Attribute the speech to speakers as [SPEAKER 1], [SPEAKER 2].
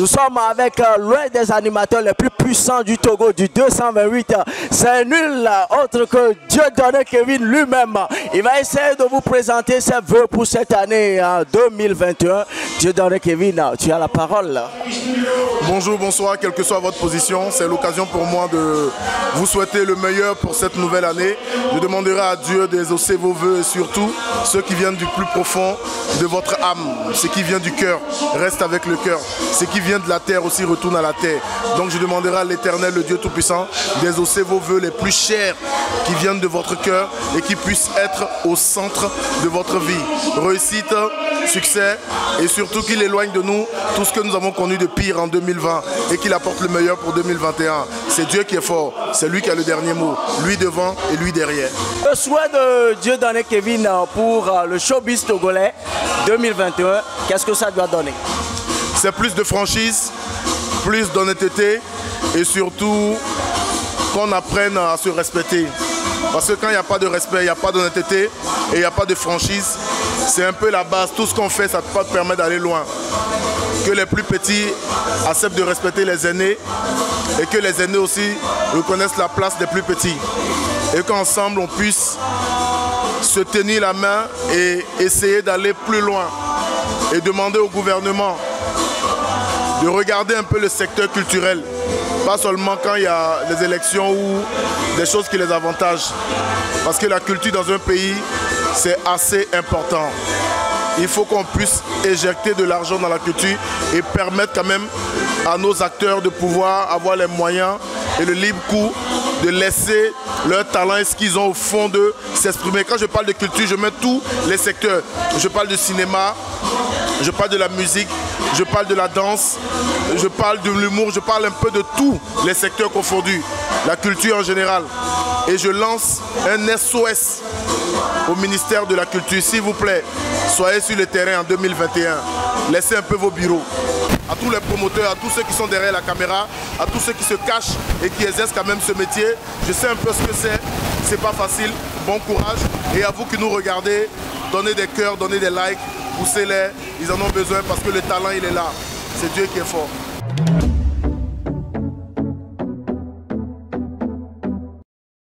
[SPEAKER 1] Nous sommes avec l'un des animateurs les plus puissants du Togo, du 228. C'est nul autre que Dieudonné Kevin lui-même. Il va essayer de vous présenter ses vœux pour cette année 2021. Dieudonné Kevin, tu as la parole.
[SPEAKER 2] Bonjour, bonsoir, quelle que soit votre position. C'est l'occasion pour moi de vous souhaiter le meilleur pour cette nouvelle année. Je demanderai à Dieu d'exaucer vos vœux et surtout ceux qui viennent du plus profond de votre âme. Ce qui vient du cœur reste avec le cœur. Ce qui vient de la terre aussi retourne à la terre. Donc je demanderai à l'Éternel, le Dieu Tout-Puissant, d'exaucer vos vœux les plus chers qui viennent de votre cœur et qui puissent être au centre de votre vie. Réussite, succès et surtout qu'il éloigne de nous tout ce que nous avons connu de pire en 2020 et qu'il apporte le meilleur pour 2021. C'est Dieu qui est fort, c'est lui qui a le dernier mot, lui devant et lui derrière.
[SPEAKER 1] Le souhait de Dieudonné Kevin pour le showbiz togolais 2021, qu'est-ce que ça doit donner?
[SPEAKER 2] C'est plus de franchise, plus d'honnêteté et surtout qu'on apprenne à se respecter. Parce que quand il n'y a pas de respect, il n'y a pas d'honnêteté et il n'y a pas de franchise, c'est un peu la base. Tout ce qu'on fait, ça ne peut pas te permettre d'aller loin. Que les plus petits acceptent de respecter les aînés et que les aînés aussi reconnaissent la place des plus petits. Et qu'ensemble, on puisse se tenir la main et essayer d'aller plus loin. Et demander au gouvernement de regarder un peu le secteur culturel. Pas seulement quand il y a des élections ou des choses qui les avantagent. Parce que la culture dans un pays, c'est assez important. Il faut qu'on puisse éjecter de l'argent dans la culture et permettre quand même à nos acteurs de pouvoir avoir les moyens et le libre cours de laisser leur talent et ce qu'ils ont au fond d'eux s'exprimer. Quand je parle de culture, je mets tous les secteurs. Je parle de cinéma, je parle de la musique, je parle de la danse, je parle de l'humour, je parle un peu de tous les secteurs confondus, la culture en général. Et je lance un SOS au ministère de la Culture. S'il vous plaît, soyez sur le terrain en 2021. Laissez un peu vos bureaux. À tous les promoteurs, à tous ceux qui sont derrière la caméra, à tous ceux qui se cachent et qui exercent quand même ce métier. Je sais un peu ce que c'est pas facile. Bon courage. Et à vous qui nous regardez, donnez des cœurs, donnez des likes, poussez-les. Ils en ont besoin parce que le talent, il est là. C'est Dieu qui est fort.